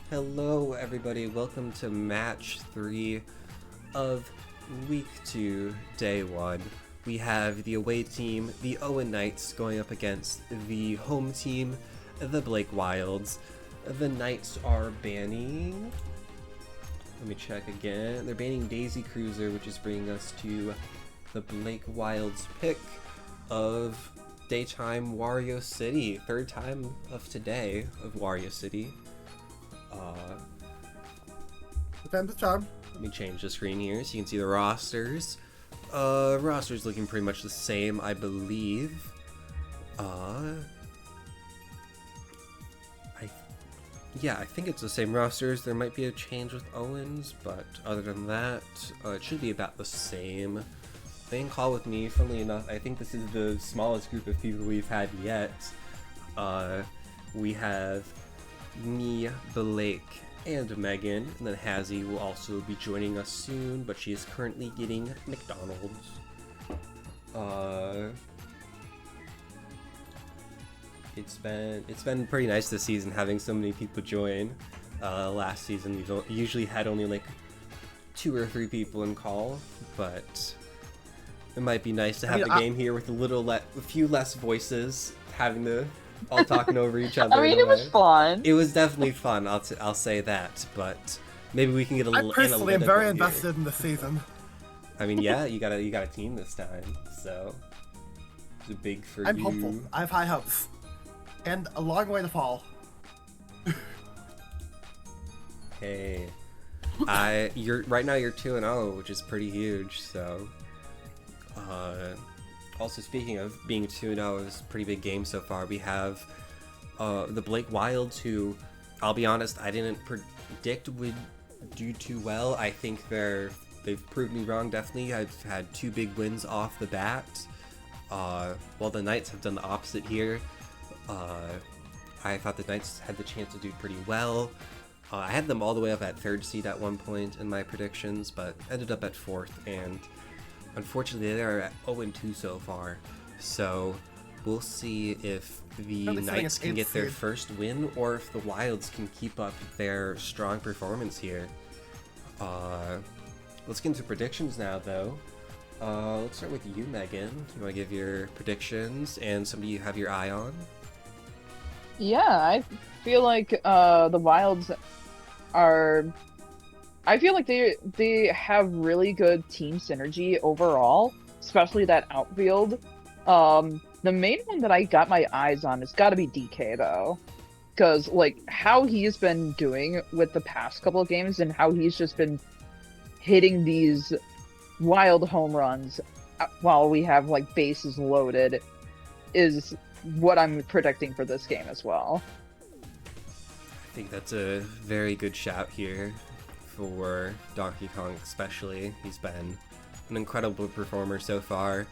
Hello everybody, welcome to match 3 of week 2, day 1. We have the away team, the Owen Knights, going up against the home team, the Blake Wilds. The Knights are banning... Let me check again. They're banning Daisy Cruiser, which is bringing us to the Blake Wilds pick of daytime Wario City. Third time of today of Wario City. Depends the charm. Let me change the screen here so you can see the rosters. Roster's looking pretty much the same, I believe. I think it's the same rosters. There might be a change with Owens, but other than that, it should be about the same. Playing call with me, funnily enough, I think this is the smallest group of people we've had yet. We have me, Blake, and Megan, and then Hazzy will also be joining us soon, but she is currently getting McDonald's. It's been pretty nice this season having so many people join. Last season we've usually had only like 2 or 3 people in call, but it might be nice to have the game here with a few less voices, having to all talking over each other. I mean, it was fun. It was definitely fun. I'll say that, but maybe we can get a little. I personally am very invested in the season. I mean, yeah, you got a team this time, so it's a big for you. I'm hopeful. I have high hopes, and a long way to fall. Hey, right now you're 2-0, which is pretty huge. So, also speaking of being 2-0, it's a pretty big game so far. We have the Blake Wilds, who, I'll be honest, I didn't predict would do too well. I think they've proved me wrong, definitely. I've had 2 big wins off the bat, while the Knights have done the opposite here. I thought the Knights had the chance to do pretty well. I had them all the way up at 3rd seed at one point in my predictions, but ended up at 4th, and unfortunately they're at 0-2 so far. So we'll see if the Knights can get their first win, or if the Wilds can keep up their strong performance here. Let's get into predictions now, though. Let's start with you, Megan. You want to give your predictions and somebody you have your eye on? Yeah, I feel like the Wilds are... I feel like they have really good team synergy overall, especially that outfield. The main one that I got my eyes on has got to be DK, though. Because, like, how he's been doing with the past couple of games and how he's just been hitting these wild home runs while we have, like, bases loaded is what I'm predicting for this game as well. I think that's a very good shout here for Donkey Kong especially. He's been an incredible performer so far.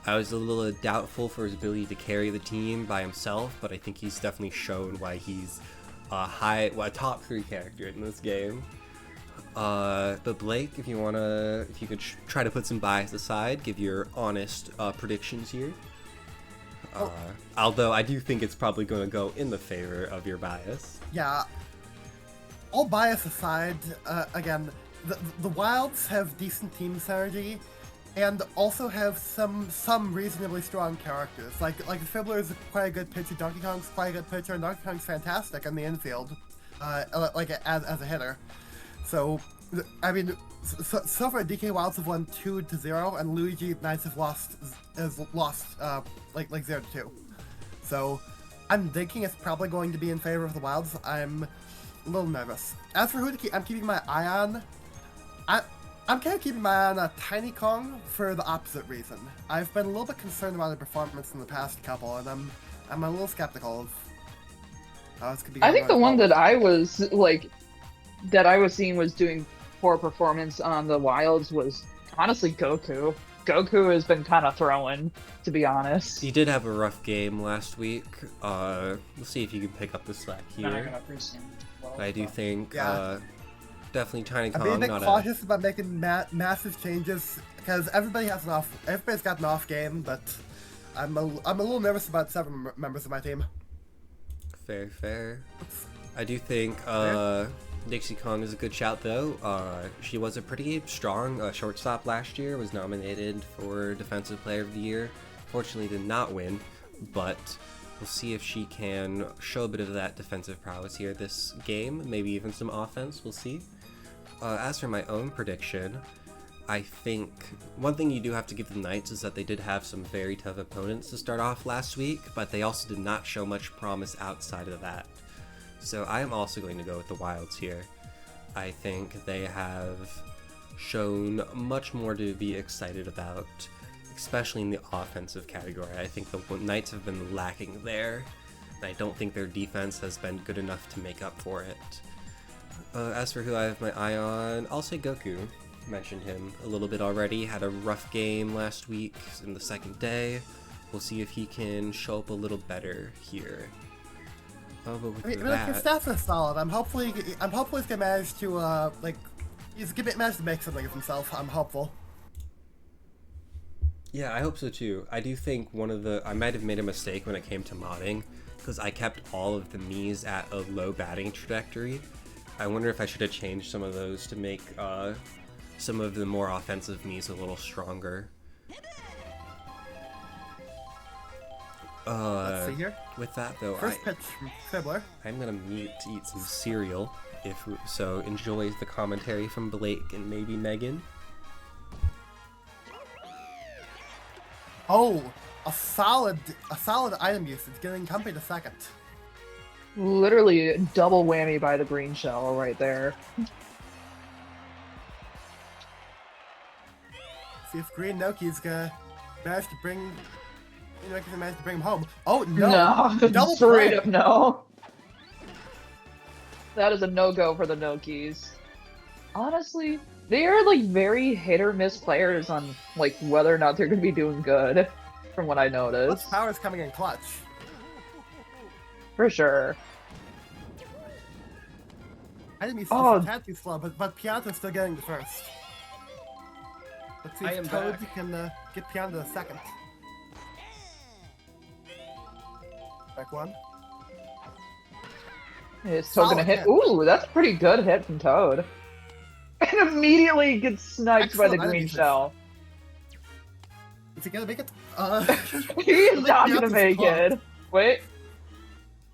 I was a little doubtful for his ability to carry the team by himself, but I think he's definitely shown why he's a top 3 character in this game. But Blake, if you could try to put some bias aside, give your honest predictions here. Although I do think it's probably going to go in the favor of your bias. Yeah. All bias aside, again, the Wilds have decent team synergy, and also have some reasonably strong characters. Like Fibbler is quite a good pitcher, Donkey Kong's quite a good pitcher, and Donkey Kong's fantastic in the infield, like as a hitter. So, I mean, so far DK Wilds have won 2-0, and Luigi Knights have lost like 0-2. So, I'm thinking it's probably going to be in favor of the Wilds. I'm a little nervous. As for who I'm keeping my eye on, I'm kind of keeping my eye on Tiny Kong for the opposite reason. I've been a little bit concerned about their performance in the past couple, and I'm a little skeptical of how it's going to be. I think the one that I was seeing was doing poor performance on the Wilds was honestly Goku. Goku has been kind of throwing, to be honest. He did have a rough game last week. We'll see if you can pick up the slack here. I do think definitely Tiny Kong. I'm being a bit cautious about making massive changes because everybody's got an off game, but I'm a little nervous about several members of my team. Fair. I do think Dixie Kong is a good shout, though. She was a pretty strong shortstop last year, was nominated for Defensive Player of the Year. Fortunately, did not win, but we'll see if she can show a bit of that defensive prowess here this game, maybe even some offense, we'll see. As for my own prediction, I think one thing you do have to give the Knights is that they did have some very tough opponents to start off last week, but they also did not show much promise outside of that. So I am also going to go with the Wilds here. I think they have shown much more to be excited about, especially in the offensive category. I think the Knights have been lacking there, and I don't think their defense has been good enough to make up for it. As for who I have my eye on, I'll say Goku. Mentioned him a little bit already, had a rough game last week in the second day. We'll see if he can show up a little better here. But with His that, stats are solid. I'm hopefully he's gonna manage to he's gonna manage to make something of himself. I'm hopeful. yeah, I hope so too. I do think I might have made a mistake when it came to modding, because I kept all of the Miis at a low batting trajectory. I wonder if I should have changed some of those to make some of the more offensive Miis a little stronger. Let's see here. With that though, First pitch from Fibbler. I'm gonna mute to eat some cereal. So enjoy the commentary from Blake and maybe Megan. Oh, a solid item usage, getting company to second. Literally double whammy by the green shell right there. See if Green Noki's gonna manage to bring him home. Oh no! No, Double straight play. up no. That is a no-go for the Nokis. Honestly, they are like very hit or miss players on like whether or not they're gonna be doing good, from what I Clutch noticed. Power's coming in clutch. For sure. Item usage Oh. is a tad too slow, but Pianta's still getting the first. Let's see I if am Toad back. can get Pianta the second. Back one. Is Toad gonna Solid hit? hit. Ooh, that's a pretty good hit from Toad. And immediately gets sniped by the Excellent item green usage. shell. Is he gonna make it? He's not gonna Pianta's make close. it. Wait.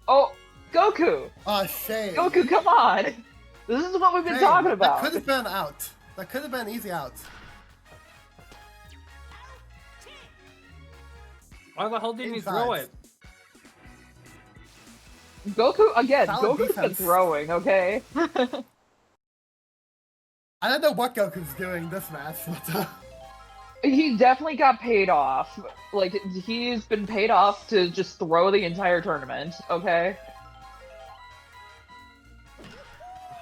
Oh, Goku! Oh, shame. Goku, come on! This is what we've been Shame. talking That about. could have been out. That could have been easy out. Why the hell didn't he Inside. throw it? Goku, again, Solid Goku's been defense. throwing, okay? I don't know what Goku's doing this match, but He definitely got paid off. Like, he's been paid off to just throw the entire tournament, okay?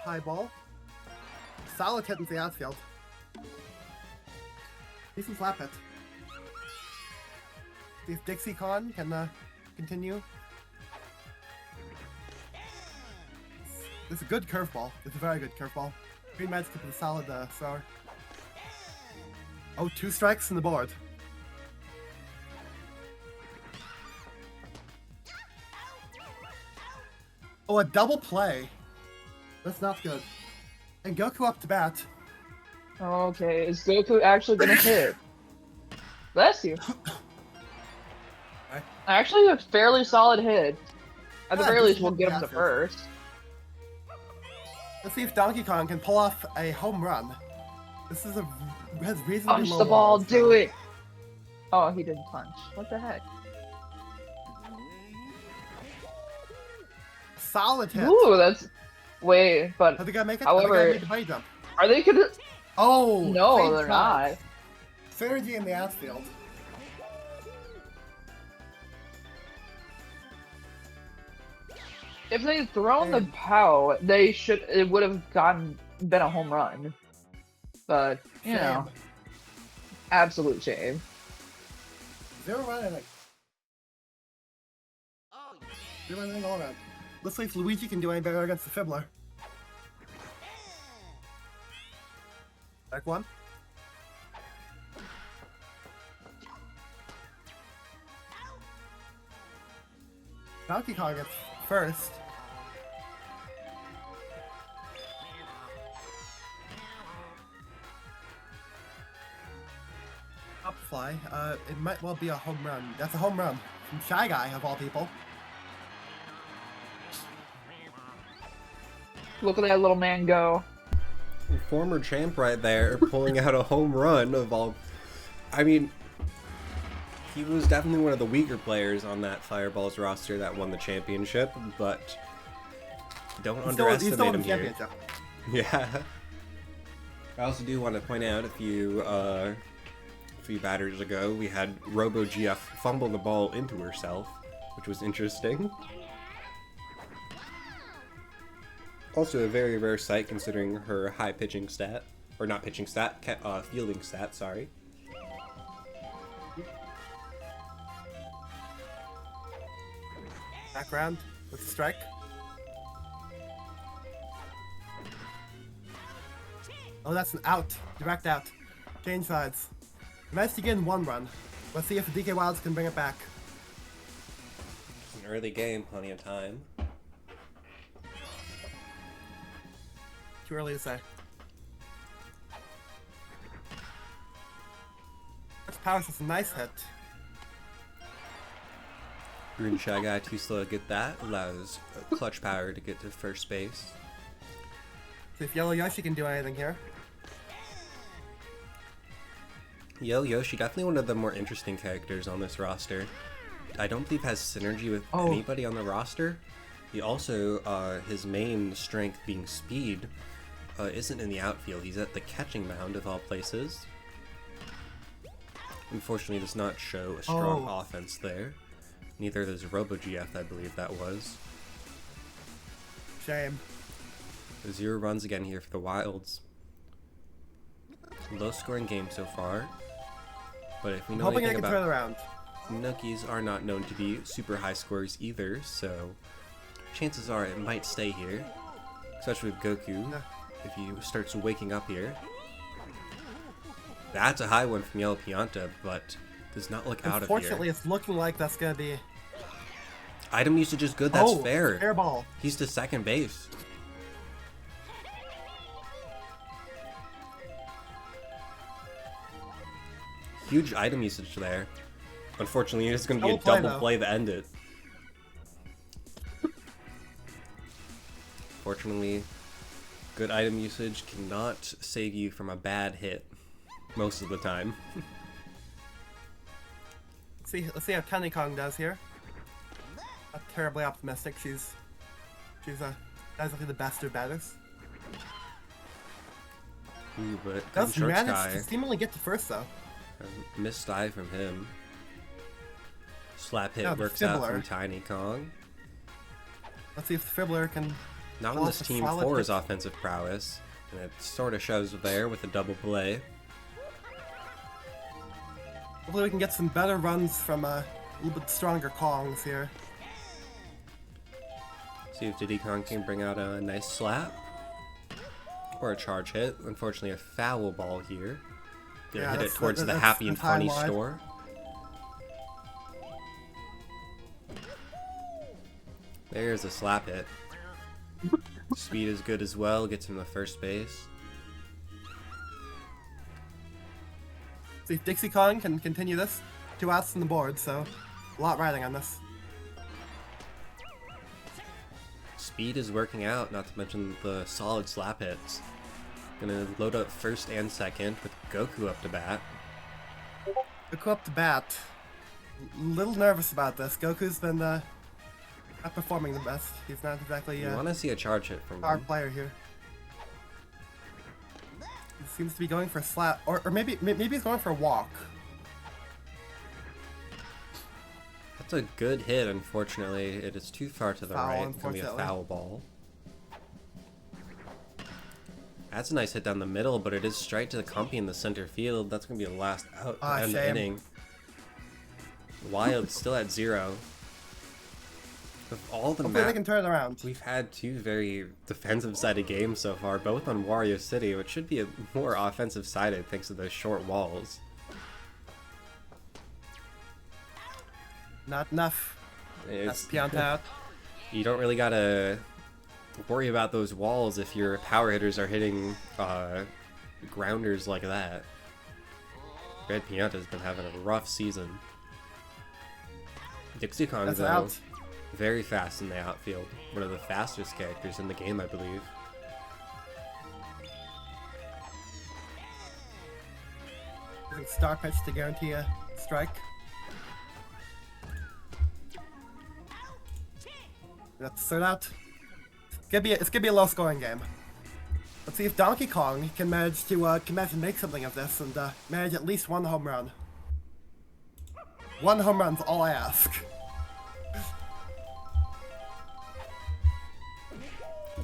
high ball. Solid hit into the outfield. Decent slap hit. See if Dixie Con can continue. This is a good curveball. It's a very good curveball. Green managed to put a solid thrower. Oh, 2 strikes on the board. Oh, a double play. That's not good. And Goku up to bat. Okay, is Goku actually gonna hit? Bless you. Right. Actually, a fairly solid hit. At the Yeah, very this least, is we'll what get we him to have to. first. Let's see if Donkey Kong can pull off a home run. This is has reasonably Punch low the ball, walls, do so- it! Oh, he didn't punch. What the heck? Solid hit. Ooh, that's... Wait, but Are they gonna make it? However- Are they gonna make the bunny jump? are they gonna... Oh! No, same they're side. not. Synergy in the outfield. If they'd thrown the And- POW, it would have been a home run. But, you know, Shame. absolute shame. 0 run inning. 0 run inning all around. Let's see if Luigi can do any better against the Fibbler. Back one. Donkey Kong gets first. fly. It might well be a home run. That's a home run from Shy Guy, of all people. Look at that little man go. Former champ right there, pulling out a home run of all. I mean, he was definitely one of the weaker players on that Fireballs roster that won the championship, but don't underestimate him here. Yeah. I also do want to point out a few batters ago, we had RoboGF fumble the ball into herself, which was interesting. Also a very rare sight considering her high pitching stat. Or not pitching stat, fielding stat, sorry. Background with a strike. Oh, that's an out. Direct out. Change sides. Managed to get in 1 run. Let's see if the DK Wilds can bring it back. It's an early game, plenty of time. Too early to say. This Powers is a nice hit. Green Shy Guy too slow to get that. Allows Clutch Power to get to first base. See if Yellow Yoshi can do anything here. Yellow Yoshi, definitely one of the more interesting characters on this roster. I don't believe has synergy with anybody on the roster. He also, his main strength being speed, isn't in the outfield. He's at the catching mound of all places. Unfortunately, does not show a strong offense there. Neither does RoboGF, I believe that was. Shame. 0 runs again here for the Wilds. Low scoring game so far. But if we know Hoping I anything can turn about around. Nookies are not known to be super high scorers either, so chances are it might stay here. Especially with Goku, if he starts waking up here. That's a high one from Yellow Pianta, but does not look out of here. Unfortunately, it's looking like that's going to be... Item usage is good, that's fair. Air ball. He's to second base. Huge item usage there. Unfortunately, it's going to be a double play to end it. Fortunately, good item usage cannot save you from a bad hit most of the time. Let's see how Tiny Kong does here. Not terribly optimistic. She's basically the best of batters. Ooh, but Does short manage sky. to seemingly get to first though. Missed dive from him. Slap hit No, the works out Fibbler. from Tiny Kong. Let's see if the Fibbler can... Not on this team for his offensive prowess. And it sort of shows there with a double play. Hopefully we can get some better runs from a little bit stronger Kongs here. See if Diddy Kong can bring out a nice slap. Or a charge hit. Unfortunately, a foul ball here. Gonna hit it towards the Happy and Funny store. There's a slap hit. Speed is good as well. Gets him to first base. See if Dixie Kong can continue this. 2 outs on the board, so a lot riding on this. Speed is working out, not to mention the solid slap hits. Gonna load up first and second with Goku up to bat. Goku up to bat. Little nervous about this. Goku's been not performing the best. He's not exactly You want to see a charge hit from our him. player here. He seems to be going for a slap, or maybe he's going for a walk. That's a good hit, unfortunately. It is too far to the Foul, right. It's gonna be a foul ball. That's a nice hit down the middle, but it is straight to the compy in the center field. That's going to be the last out to end the inning. Wild still at 0. Of all the Hopefully they can turn it around. We've had 2 very defensive-sided games so far, both on Wario City, which should be a more offensive-sided thanks to those short walls. Not enough. That's Pianta out. You don't really gotta worry about those walls if your power hitters are hitting grounders like that. Red Piñata's been having a rough season. Dixie Kong, That's though, out. very fast in the outfield. One of the fastest characters in the game, I believe. Using Star Pitch to guarantee a strike. That's third out. It's gonna be a low-scoring game. Let's see if Donkey Kong can manage to make something of this and manage at least one home run. One home run's all I ask.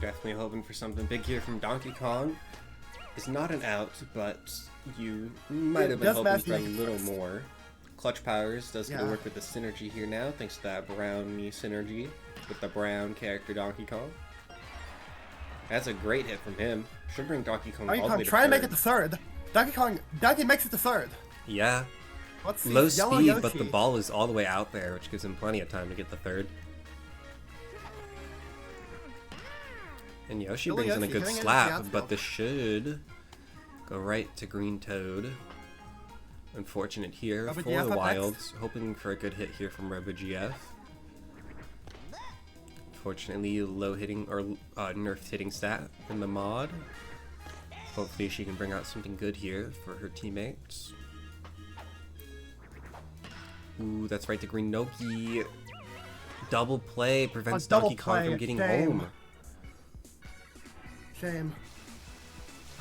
Definitely hoping for something big here from Donkey Kong. It's not an out, but you might have been Does hoping match for a make it little first. more. Clutch Powers does get to Yeah. work with the synergy here now, thanks to that brownie synergy with the brown character Donkey Kong. That's a great hit from him. Should bring Donkey Kong Donkey all the Kong way to trying to make third. it to third. Donkey makes it to third. Yeah, Let's see. low Yellow speed, but Yoshi. the ball is all the way out there, which gives him plenty of time to get the third. And Yoshi Yellow brings in a Yoshi good hitting it into the slap, outfield. but this should go right to Green Toad. Unfortunate here Robo for GF the up Wilds. Hoping for a good hit here from Robo GF. Unfortunately, low hitting or nerfed hitting stat in the mod. Hopefully she can bring out something good here for her teammates. Ooh, that's right to Green Noki. Double play prevents double Donkey Kong play, from getting shame. home. Shame.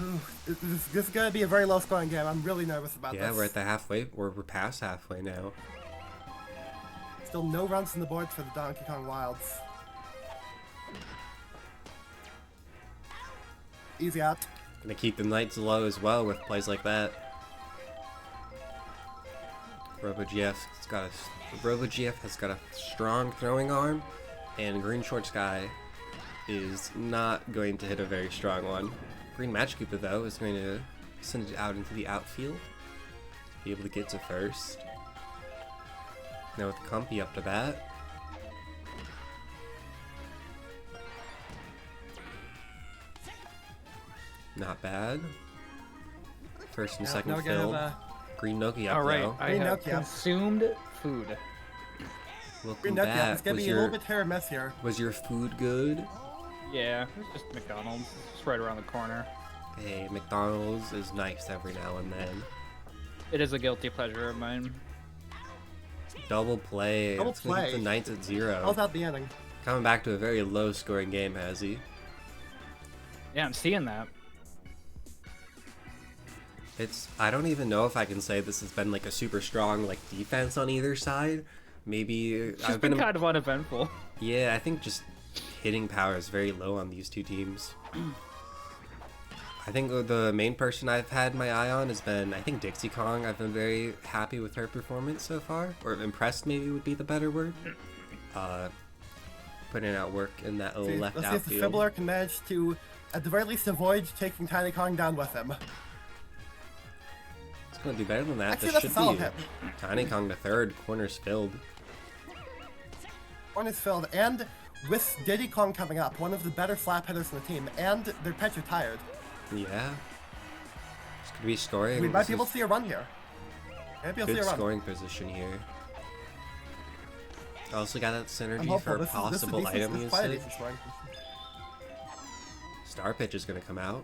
Ooh, this is gonna be a very low-scoring game. I'm really nervous about Yeah, this. we're at the halfway. We're past halfway now. Still no runs on the board for the Donkey Kong Wilds. Easy out. Gonna keep the Knights low as well with plays like that. RoboGF has got a strong throwing arm, and Green Shorts guy is not going to hit a very strong one. Green Match Koopa though is going to send it out into the outfield, be able to get to first. Now with Compy up to bat. Not bad. First and second now we're gonna field. have, Green Noki up All right, though. I Green have Nokia. consumed food. Welcome Green Nokia. back. It's gonna be a little bit hit or miss here. Was your food good? Yeah, it's just McDonald's. It's just right around the corner. Hey, McDonald's is nice every now and then. It is a guilty pleasure of mine. Double play. Double It's gonna keep play. the Knights at 0. How's that the ending? Coming back to a very low scoring game, has he? Yeah, I'm seeing that. I don't even know if I can say this has been like a super strong like defense on either side. Maybe It's I've been been kind of uneventful. Yeah, I think just hitting power is very low on these two teams. I think the main person I've had my eye on has been, I think, Dixie Kong. I've been very happy with her performance so far, or impressed maybe would be the better word. Putting out work in that See, left let's see if the outfield. Fibbler can manage to, at the very least, avoid taking Tiny Kong down with him. It's gonna do better than that. Actually, This that's a should solid be hit. Tiny Kong to third, corners filled. One is filled, and with Diddy Kong coming up, one of the better slap hitters in the team, and their pitcher tired. Yeah. It's gonna be scoring. We might This be able is to see a run here. Maybe we'll see good a run. scoring position here. Also got that I'm synergy hopeful. for This is possible decent, item this is quite a usage. decent scoring. Star Pitch is gonna come out.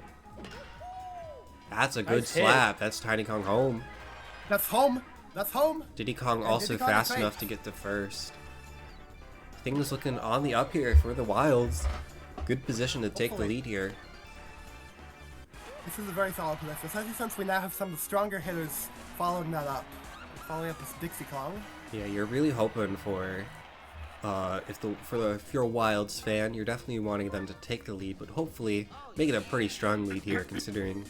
That's a good Nice hit. slap. That's Tiny Kong home. That's home. That's home. Diddy Kong Yeah, also Diddy Kong fast is enough safe. to get to first. Things looking on the up here for the Wilds. Good position to take the Hopefully. lead here. This is a very solid position, especially since we now have some of the stronger hitters following that up. Following up with Dixie Kong. Yeah, you're really hoping for if you're a Wilds fan, you're definitely wanting them to take the lead, but hopefully make it a pretty strong lead here, considering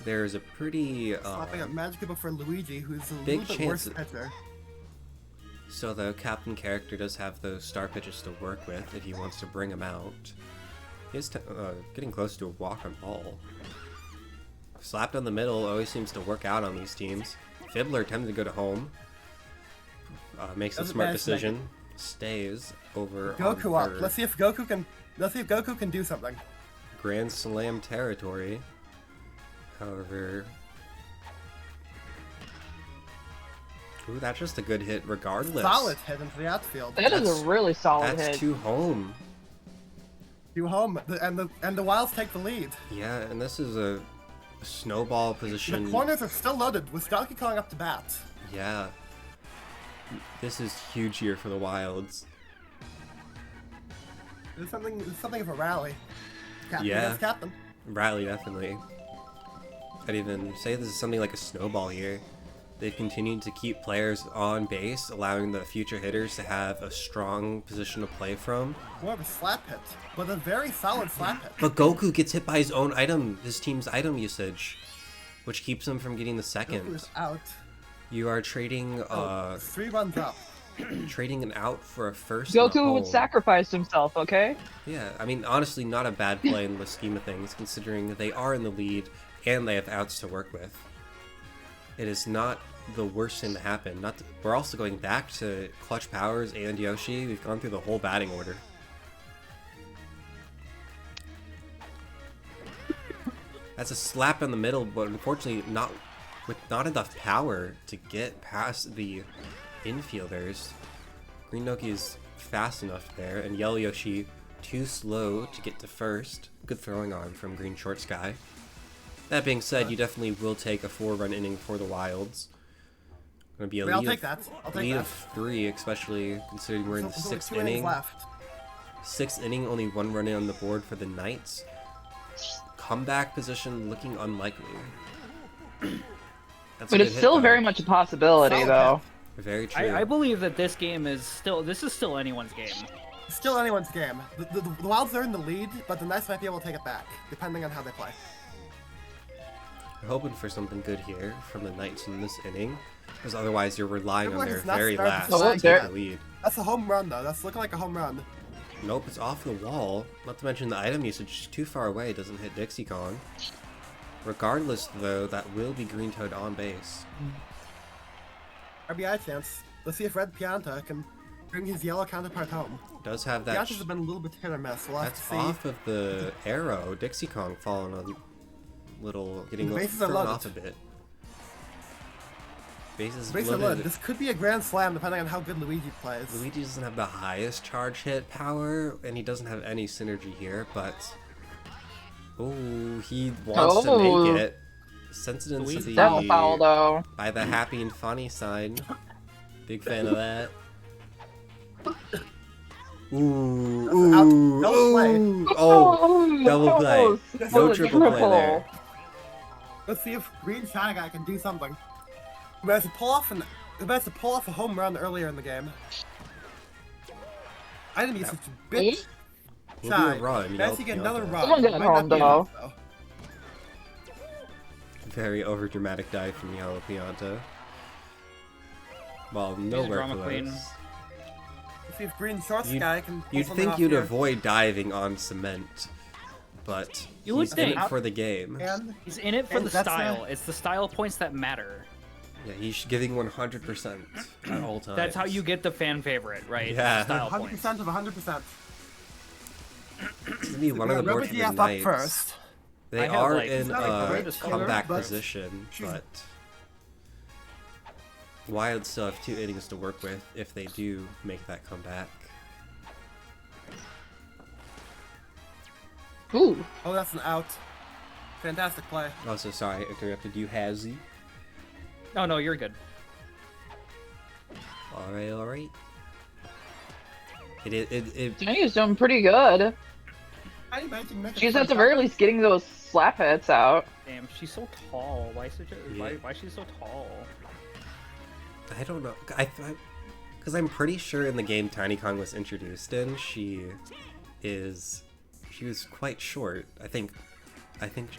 there's a pretty Slapping up Magic Koopa for Luigi, who's a big little bit worse chance pitcher. so the captain character does have those star pitches to work with if he wants to bring them out. He's getting close to a walk on ball. Slap down the middle always seems to work out on these teams. Fibbler attempted to go to home. Makes a Doesn't smart manage to make decision. Stays over Goku on up. third. Let's see if Goku can do something. Grand Slam territory. However, Ooh, that's just a good hit regardless. Solid hit into the outfield. That is a really solid That's hit. 2 home. You home, and the Wilds take the lead. Yeah, and this is a snowball The position. corners are still loaded with Donkey Kong up to bat. Yeah. This is huge here for the Wilds. There's something of a rally. Captain Yeah. against captain. Rally, definitely. I'd even say this is something like a snowball here. They've continued to keep players on base, allowing the future hitters to have a strong position to play from. More of a slap hit, but a very solid slap hit. But Goku gets hit by his own item, his team's item usage, which keeps him from getting the Goku second. is out. You are trading 3 runs up. trading an out for a first. and a Goku would home. sacrifice himself, okay? Yeah, I mean, honestly, not a bad play in the scheme of things, considering they are in the lead and they have outs to work with. It is not the worst thing to happen. We're also going back to Clutch Powers and Yoshi. We've gone through the whole batting order. That's a slap in the middle, but unfortunately not enough power to get past the infielders. Green Noki is fast enough there, and Yellow Yoshi too slow to get to first. Good throwing arm from Green Short Sky. That being said, you definitely will take a 4-run inning for the Wilds. Gonna be a I'll lead, take that. I'll take lead that. of 3, especially considering we're in the There's only 6th 2 innings inning. left. 6th inning, only 1 run in on the board for the Knights. Comeback position looking unlikely. That's a But good it's hit, still though. very much a possibility, Solid though. Very true. I believe that this game is still anyone's game. Still anyone's game. The Wilds are in the lead, but the Knights might be able to take it back, depending on how they play. We're hoping for something good here from the Knights in this inning, because otherwise you're relying on Everyone their has not very started last to to play take yet. the lead. That's a home run, though. That's looking like a home run. Nope, it's off the wall. Not to mention the item usage is too far away, doesn't hit Dixie Kong. Regardless, though, that will be Green Toad on base. RBI chance. Let's see if Red Pianta can bring his yellow counterpart home. Does have that. Piantas have been a little bit hit or miss. We'll have That's to see. off of the arrow. Dixie Kong falling a little, getting The bases are thrown loaded. off a bit. Bases Base are loaded. loaded. This could be a grand slam depending on how good Luigi plays. Luigi doesn't have the highest charge hit power, and he doesn't have any synergy here, but... Oh, he wants to make it. Sensitive to the... That's foul, though. By the happy and funny side. Big fan of that. Ooh, out. ooh, Double play. ooh. Oh, double play. That No was triple play triple. there. Let's see if Green Shy Guy can do something. He managed to pull off a home run earlier in the game. Item usage a bit Will shy. be a run. Managed to get another run. Someone got Might not home, be though. enough, though. Very overdramatic dive from Yellow Pianta. Well, a nowhere drama close. queen. Let's see if Green Short You'd- Sky can pull You'd something think off you'd here. avoid diving on cement, but You would he's in think. it for the game. And He's in it for And the that's style. It's the style points that matter. Yeah, he's giving 100% at all times. That's how you get the fan favorite, right? Yeah. Style points. 100% of 100%. It's gonna be one of the Rubber fortunate DF up Knights. first. They I have, are like, in not a a great color, comeback but position, she's- but Wild still have 2 innings to work with if they do make that comeback. Ooh. Oh, that's an out. Fantastic play. Also, sorry, I interrupted you, Hazzy. Oh no, you're good. Alright, alright. It Jenny's doing pretty good. I imagine Mecha She's Fun at the very Shot- least getting those slap hits out. Damn, she's so tall. Why is Yeah. why is she so tall? I don't know. Because I'm pretty sure in the game Tiny Kong was introduced in, she was quite short. I think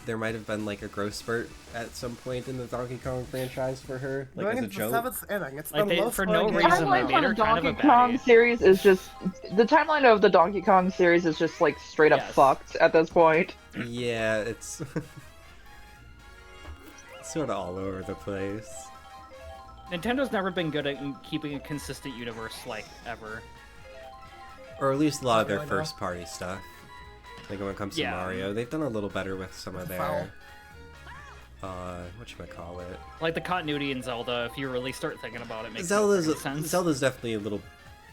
there might have been like a growth spurt at some point in the Donkey Kong franchise for her, like Going as a into the joke. 7th inning. It's Like, been they- low for scoring no game. reason, Timeline they for made the her kind of Donkey a Kong baddie. series is just the timeline of the Donkey Kong series is just like straight up Yes. fucked at this point. Yeah, it's sort of all over the place. Nintendo's never been good at keeping a consistent universe, like, ever. Or at least a lot of their Really, no. first party stuff. Like when it comes to Yeah. Mario, they've done a little better with some of That's a foul. their whatchamacallit. Like the continuity in Zelda, if you really start thinking about it, makes sense. Zelda's definitely a little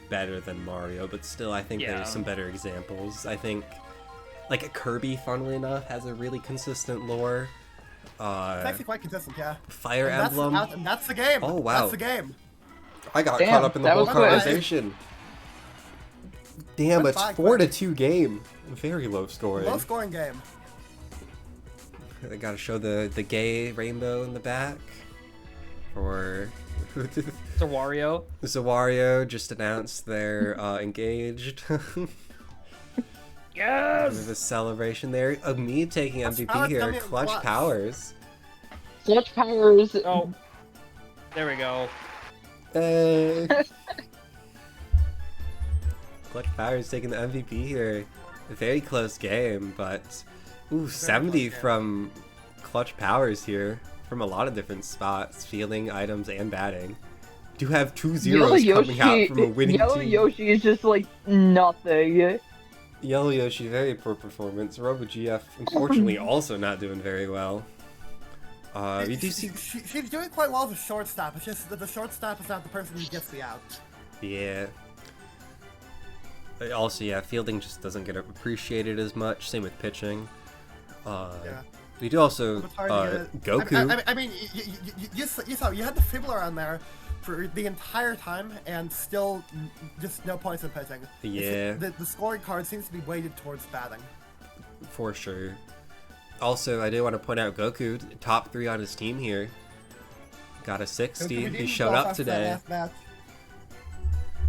better than Mario, but still, I think Yeah. there's some better examples. I think, like, Kirby, funnily enough, has a really consistent lore. It's actually quite consistent, yeah. Fire And Emblem. and that's the game. Oh, wow. That's the game. I got Damn, caught up in the that whole was quick. conversation. Damn, Went it's by 4-2 game. Very low scoring. Low scoring game. I gotta show the gay rainbow in the back. For It's a Wario. Zawario just announced they're engaged. Yes! Bit of a celebration there. Me taking MVP Alex, here. tell me Clutch what? Powers. Clutch Powers. Oh, there we go. Hey. Clutch Powers taking the MVP here. A very close game, but ooh, 70 game. from Clutch Powers here from a lot of different spots, fielding, items, and batting. Do have 2 zeros coming out from a winning Yellow team. Yoshi is just like nothing. Yellow Yoshi, very poor performance. RoboGF, unfortunately, also not doing very well. You do see, She's doing quite well as a shortstop. It's just that the shortstop is not the person who gets the out. yeah. Also, yeah, fielding just doesn't get appreciated as much. Same with pitching. Yeah. We do also It's hard to get it. Goku. I mean, you saw you had the Fiddler on there for the entire time, and still just no points in pitching. Yeah. The scoring card seems to be weighted towards batting. For sure. Also, I did want to point out Goku, top 3 on his team here. Got a 60. He showed up today.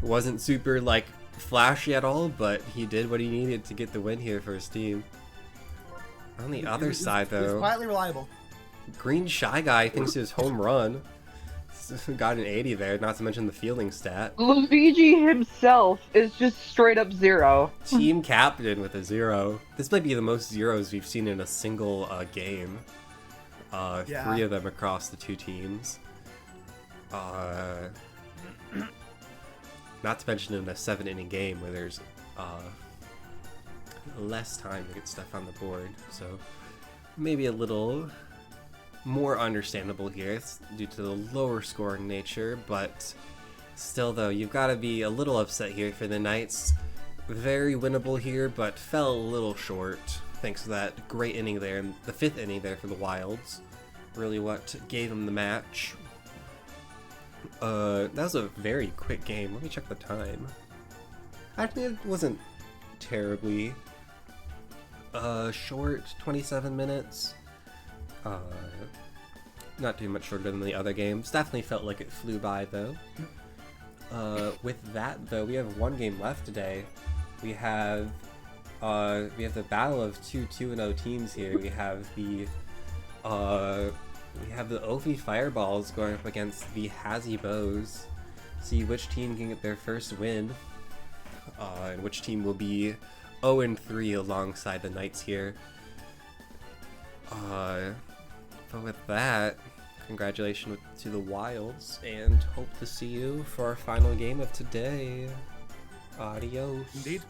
Wasn't super, like, flashy at all, but he did what he needed to get the win here for his team. On the other side, He was though, quietly reliable. Green Shy Guy thinks his home run. Got an 80 there, not to mention the fielding stat. Luigi himself is just straight up 0. Team captain with a 0. This might be the most zeros we've seen in a single game. Yeah. 3 of them across the 2 teams. Not to mention in a 7-inning game where there's less time to get stuff on the board. So maybe a little more understandable here. It's due to the lower scoring nature, but still though, you've got to be a little upset here for the Knights. Very winnable here, but fell a little short thanks to that great inning there, and the 5th inning there for the Wilds. Really what gave them the match. That was a very quick game. Let me check the time. Actually, it wasn't terribly short, 27 minutes. Not too much shorter than the other games. Definitely felt like it flew by though. With that though, we have 1 game left today. We have the battle of 2 2-0 teams here. We have the Ovi Fireballs going up against the Hazy Bows. See which team can get their first win, and which team will be 0-3 alongside the Knights here. But with that, congratulations to the Wilds, and hope to see you for our final game of today. Adios. Indeed.